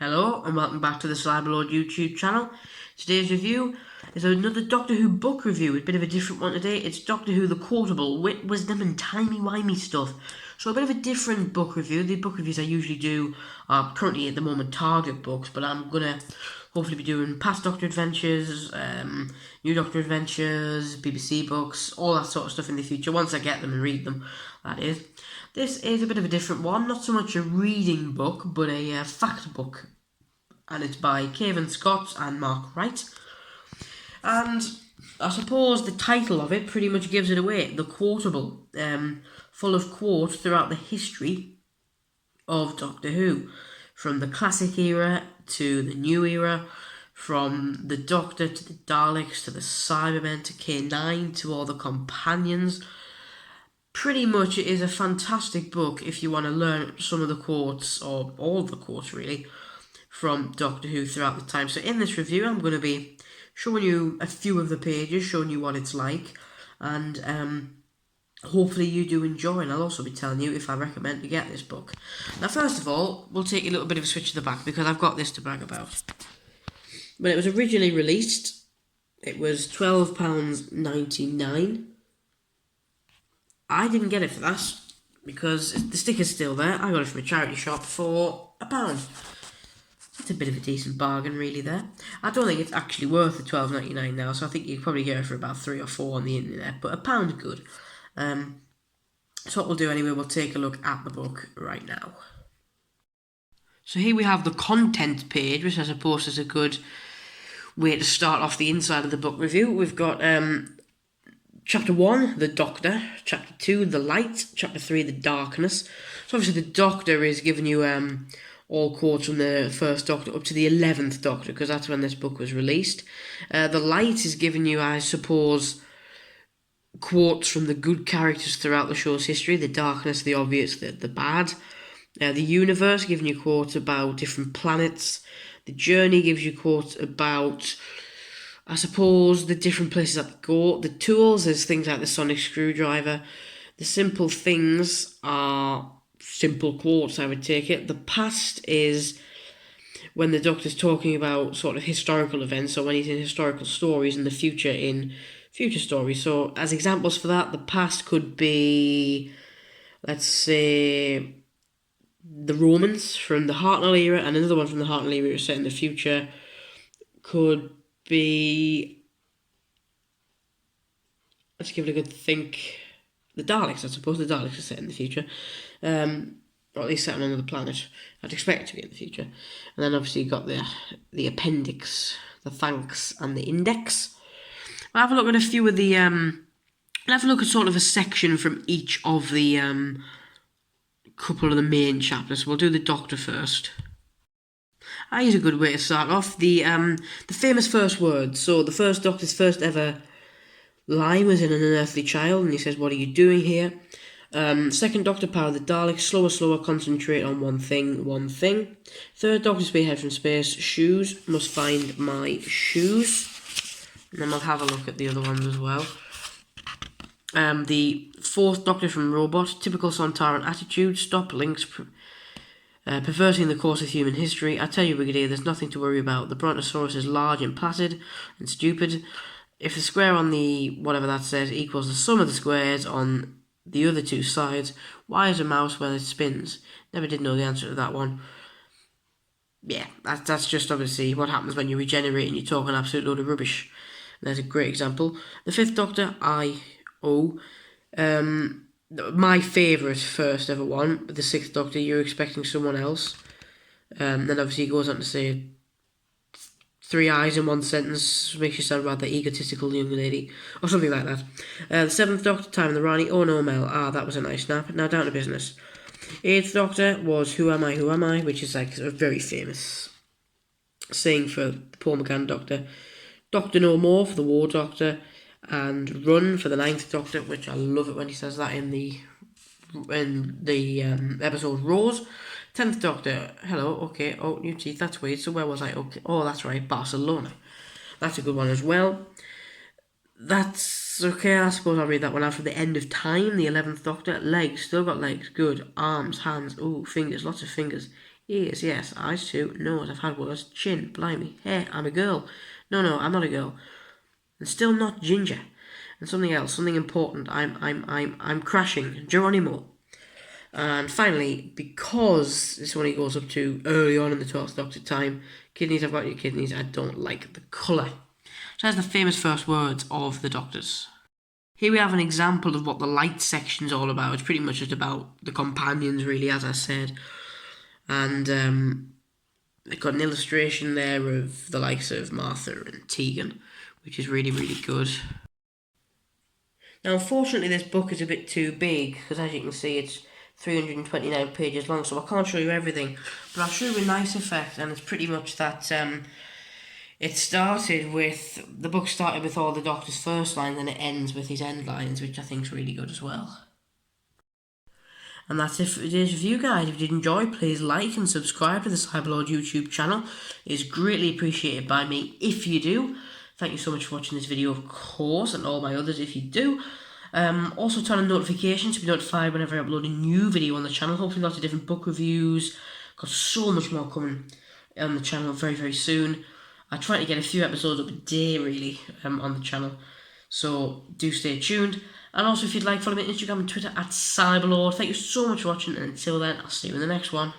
Hello and welcome back to the Cyberlord YouTube channel. Today's review is another Doctor Who book review. It's a bit of a different one today. It's Doctor Who the Quotable, Wit, Wisdom and Timey Wimey stuff. So a bit of a different book review. The book reviews I usually do are currently at the moment Target books, but I'm going to hopefully be doing past Doctor Adventures, new Doctor Adventures, BBC books, all that sort of stuff in the future, once I get them and read them, that is. This is a bit of a different one, not so much a reading book, but a fact book. And it's by Kevin Scott and Mark Wright. And I suppose the title of it pretty much gives it away, The Quotable, full of quotes throughout the history of Doctor Who, from the classic era to the new era, from the Doctor to the Daleks to the Cybermen to K9 to all the companions. Pretty much it is a fantastic book if you want to learn some of the quotes, or all the quotes really, from Doctor Who throughout the time. So in this review I'm going to be showing you a few of the pages, showing you what it's like, and hopefully you do enjoy, and I'll also be telling you if I recommend to get this book. Now first of all, we'll take a little bit of a switch to the back because I've got this to brag about. When it was originally released, it was £12.99. I didn't get it for that because the sticker's still there. I got it from a charity shop for £1. That's a bit of a decent bargain, really, there. I don't think it's actually worth the £12.99 now, so I think you could probably get it for about 3 or 4 on the internet, but £1 good. So what we'll do anyway, we'll take a look at the book right now. So here we have the content page, which I suppose is a good way to start off the inside of the book review. We've got Chapter 1, The Doctor. Chapter 2, The Light. Chapter 3, The Darkness. So obviously the Doctor is giving you all quotes from the first Doctor up to the 11th Doctor, because that's when this book was released. The Light is giving you, I suppose, quotes from the good characters throughout the show's history. The Darkness, the obvious, the bad. The Universe, giving you quotes about different planets. The Journey gives you quotes about, I suppose, the different places that go. The Tools is things like the sonic screwdriver. The Simple Things are simple quotes, I would take it. The Past is when the Doctor's talking about sort of historical events, or when he's in historical stories, and the future in future stories. So as examples for that, the past could be, let's say, the Romans from the Hartnell era, and another one from the Hartnell era set in the future could be, let's give it a good think, the Daleks. I suppose the Daleks are set in the future, or at least set on another planet. I'd expect it to be in the future. And then obviously you've got the appendix, the thanks, and the index. We'll have a look at a few of the we'll have a look at sort of a section from each of the couple of the main chapters. So we'll do the Doctor first. Here's a good way to start off. The famous first words. So the first Doctor's first ever line was in An Unearthly Child, and he says, "What are you doing here?" Second Doctor, Power of the Daleks. Slower, concentrate on one thing. Third Doctor, Spearhead from Space. Shoes, must find my shoes. And then we'll have a look at the other ones as well. The fourth Doctor from Robot. Typical Sontaran attitude. Stop links. Perverting the course of human history. I tell you, Brigadier, there's nothing to worry about. The Brontosaurus is large and placid and stupid. If the square on the whatever that says equals the sum of the squares on the other two sides, why is a mouse when it spins? Never did know the answer to that one. Yeah, that's just obviously what happens when you regenerate and you talk an absolute load of rubbish. There's a great example. The fifth Doctor, I.O. My favourite first ever one. The sixth Doctor, you're expecting someone else. Then obviously he goes on to say 3 eyes in one sentence makes you sound rather egotistical, young lady, or something like that. The seventh Doctor, Time and the Rani. Oh no, Mel. That was a nice snap. Now down to business. Eighth Doctor was Who Am I, which is like a very famous saying for the Paul McGann Doctor. Doctor No More for the War Doctor, and Run for the ninth Doctor, which I love it when he says that in the episode Rose. 10th Doctor, hello, okay, oh, new teeth, that's weird, so where was I? Okay, oh, that's right, Barcelona. That's a good one as well. That's okay, I suppose I'll read that one out. For the End of Time, the 11th Doctor. Legs, still got legs, good. Arms, hands, ooh, fingers, lots of fingers. Ears, yes. Eyes too. Nose, I've had worse. Chin, blimey. Hair, I'm a girl. No, I'm not a girl. And still not ginger. And something else, something important. I'm crashing. Geronimo. And finally, because this one he goes up to early on in the 12th Doctor time, kidneys, I've got your kidneys, I don't like the colour. So that's the famous first words of the Doctors. Here we have an example of what the light section's all about. It's pretty much just about the companions, really, as I said. And they've got an illustration there of the likes of Martha and Tegan, which is really, really good. Now, unfortunately, this book is a bit too big, because as you can see, it's 329 pages long, so I can't show you everything. But I'll show you a nice effect, and it's pretty much that the book started with all the Doctor's first lines, and it ends with his end lines, which I think is really good as well. And that's it for today's review, guys. If you did enjoy, please like and subscribe to the Cyberlord YouTube channel. It is greatly appreciated by me if you do. Thank you so much for watching this video, of course, and all my others if you do. Also turn on notifications to be notified whenever I upload a new video on the channel. Hopefully lots of different book reviews. Got so much more coming on the channel very, very soon. I try to get a few episodes up a day, really, on the channel. So do stay tuned. And also, if you'd like, follow me on Instagram and Twitter at Cyberlord. Thank you so much for watching, and until then, I'll see you in the next one.